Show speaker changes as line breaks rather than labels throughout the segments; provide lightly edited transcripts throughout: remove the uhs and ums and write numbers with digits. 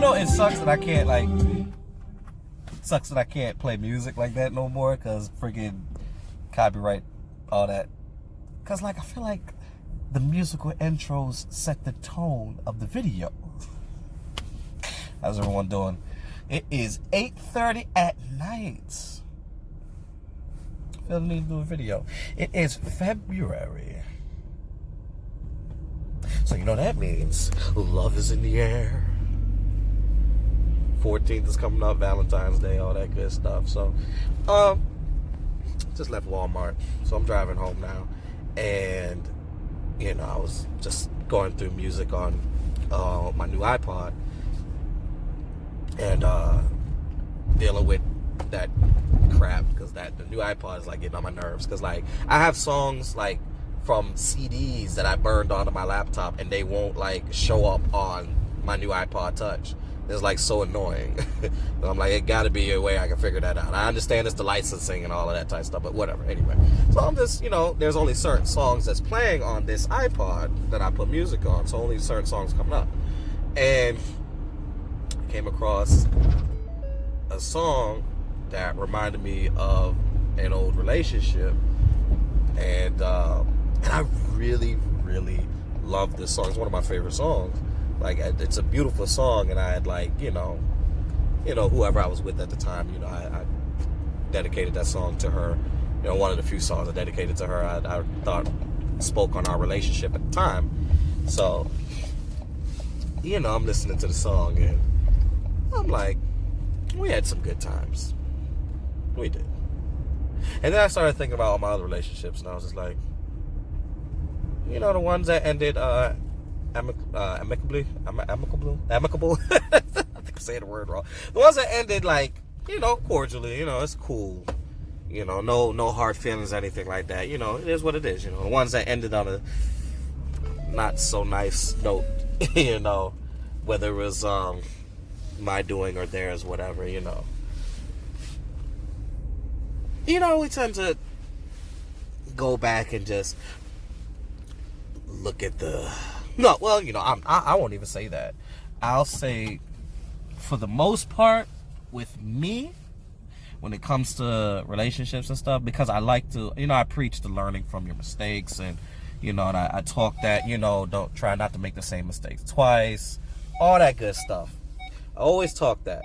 it sucks that I can't play music like that no more, cause freaking copyright, all that. Cause I feel like the musical intros set the tone of the video. How's everyone doing? It is 8:30 at night. I feel the need to do a video. It is February. So that means love is in the air. 14th is coming up, Valentine's Day, all that good stuff. So, just left Walmart. So I'm driving home now. And, I was just going through music on my new iPod. And dealing with that crap, because the new iPod is getting on my nerves. Because I have songs from CDs that I burned onto my laptop, and they won't show up on my new iPod Touch. It's so annoying. I'm like, it got to be a way I can figure that out. I understand it's the licensing and all of that type of stuff, but whatever. Anyway, so I'm just, there's only certain songs that's playing on this iPod that I put music on, so only certain songs coming up. And I came across a song that reminded me of an old relationship, and I really, really love this song. It's one of my favorite songs. It's a beautiful song, and I had whoever I was with at the time, I dedicated that song to her. One of the few songs I dedicated to her, I thought spoke on our relationship at the time. So, I'm listening to the song, and I'm like, we had some good times. We did. And then I started thinking about all my other relationships, and I was just like, the ones that ended amicable. I think I'm saying the word wrong. The ones that ended cordially, it's cool. No hard feelings or anything like that. It is what it is. The ones that ended on a not so nice note, whether it was my doing or theirs, whatever, we tend to go back and just look at I won't even say that. I'll say, for the most part, with me, when it comes to relationships and stuff, because I like to, I preach to learning from your mistakes, and, and I talk that, don't try not to make the same mistakes twice, all that good stuff. I always talk that.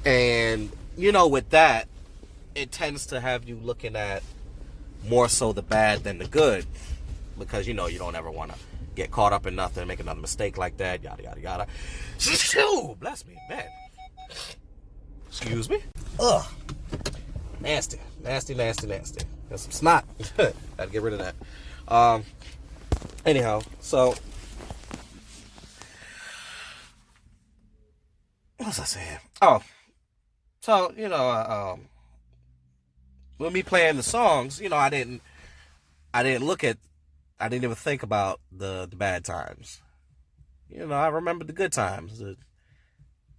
And, with that, it tends to have you looking at more so the bad than the good. Because, you don't ever want to get caught up in nothing, make another mistake like that, yada, yada, yada. Bless me, man. Excuse me. Ugh. Nasty. Nasty, nasty, nasty. There's some snot. Gotta get rid of that. Anyhow, so, what was I saying? Oh. So, with me playing the songs, I didn't even think about the bad times. I remember the good times. The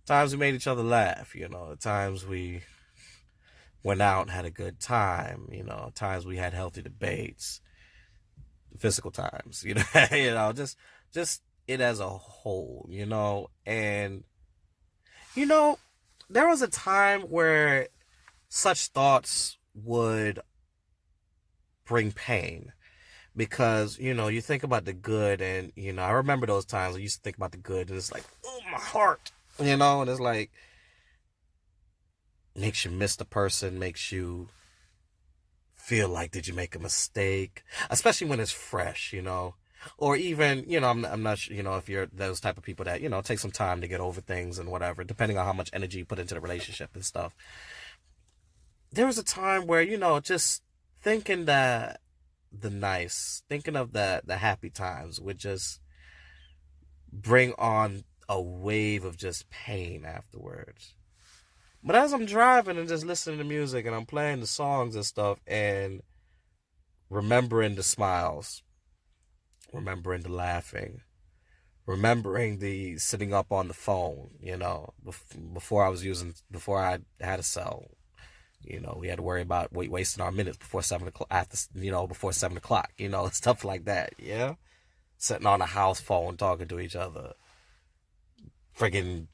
times we made each other laugh, the times we went out and had a good time, times we had healthy debates, physical times, just it as a whole, and, there was a time where such thoughts would bring pain. Because, you think about the good, and, I remember those times I used to think about the good, and it's oh, my heart, and it's makes you miss the person, makes you feel like, did you make a mistake? Especially when it's fresh, or even, I'm not sure, if you're those type of people that, take some time to get over things and whatever, depending on how much energy you put into the relationship and stuff. There was a time where, just thinking that thinking of the happy times would just bring on a wave of just pain afterwards. But as I'm driving and just listening to music, and I'm playing the songs and stuff, and remembering the smiles, remembering the laughing, remembering the sitting up on the phone, before I had a cell. We had to worry about wasting our minutes before 7 o'clock, before 7 o'clock, stuff like that, Sitting on a house phone talking to each other. friggin'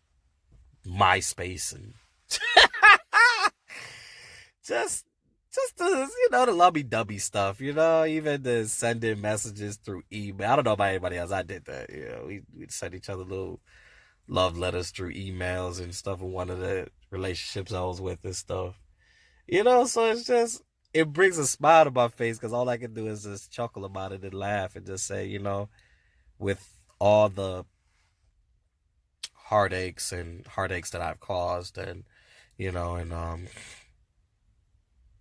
MySpace and just the the lovey-dovey stuff, even the sending messages through email. I don't know about anybody else. I did that. We'd send each other little love letters through emails and stuff in one of the relationships I was with and stuff. So it brings a smile to my face because all I can do is just chuckle about it and laugh and just say, with all the heartaches that I've caused and,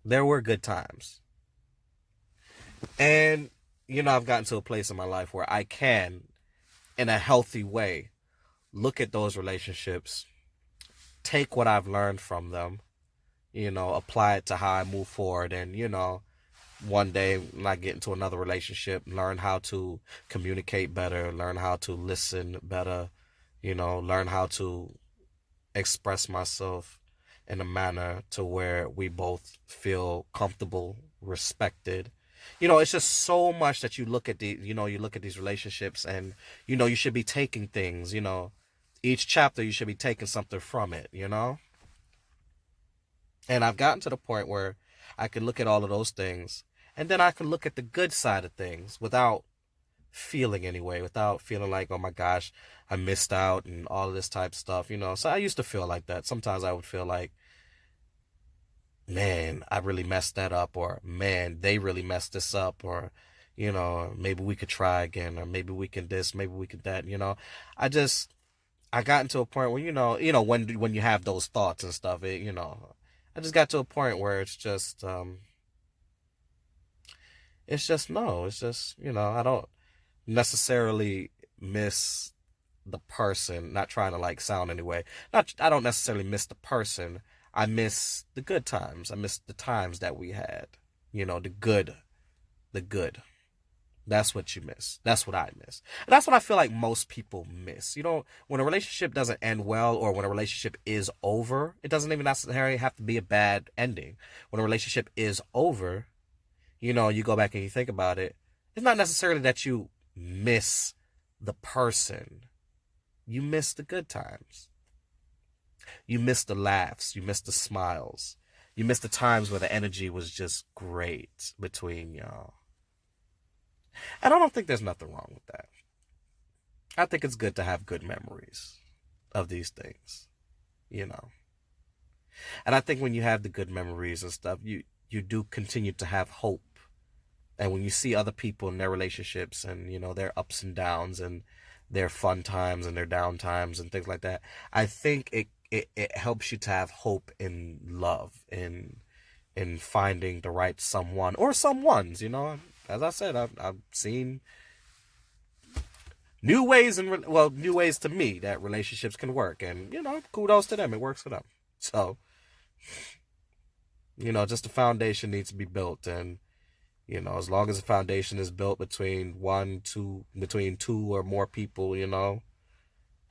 there were good times. And, I've gotten to a place in my life where I can, in a healthy way, look at those relationships, take what I've learned from them, apply it to how I move forward. And, one day when I get into another relationship, learn how to communicate better, learn how to listen better, learn how to express myself in a manner to where we both feel comfortable, respected. It's just so much that you look at these relationships and, you should be taking things, each chapter you should be taking something from it, And I've gotten to the point where I can look at all of those things and then I can look at the good side of things without feeling like, oh my gosh, I missed out and all of this type of stuff, So I used to feel like that. Sometimes I would feel like, man, I really messed that up, or man, they really messed this up, or, maybe we could try again, or maybe we can this, maybe we could that, I got into a point where, when you have those thoughts and stuff, I just got to a point where I don't necessarily miss the person, not trying to like sound anyway. I don't necessarily miss the person. I miss the good times. I miss the times that we had. The good. That's what you miss. That's what I miss. And that's what I feel like most people miss. When a relationship doesn't end well, or when a relationship is over, it doesn't even necessarily have to be a bad ending. When a relationship is over, you go back and you think about it, it's not necessarily that you miss the person. You miss the good times. You miss the laughs. You miss the smiles. You miss the times where the energy was just great between y'all. And I don't think there's nothing wrong with that. I think it's good to have good memories of these things, And I think when you have the good memories and stuff, you do continue to have hope. And when you see other people in their relationships and, their ups and downs and their fun times and their down times and things like that, I think it helps you to have hope in love, in finding the right someone or someones, As I said, I've seen new ways to me that relationships can work. And, kudos to them. It works for them. So, just the foundation needs to be built. And, as long as the foundation is built between two or more people,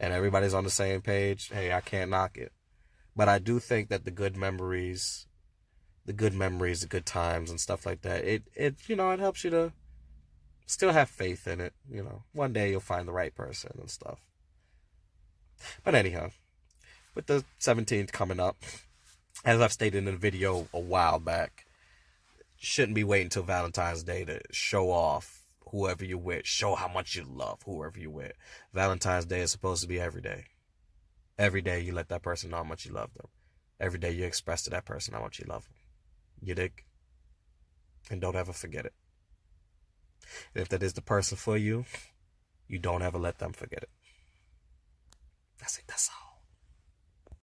and everybody's on the same page, hey, I can't knock it. But I do think that the good memories, the good times and stuff like that, it helps you to still have faith in it. One day you'll find the right person and stuff. But anyhow, with the 17th coming up, as I've stated in a video a while back, shouldn't be waiting until Valentine's Day to show off whoever you're with, show how much you love whoever you're with. Valentine's Day is supposed to be every day. Every day you let that person know how much you love them. Every day you express to that person how much you love them. You dig? And don't ever forget it. And if that is the person for you, you don't ever let them forget it. That's it. That's all.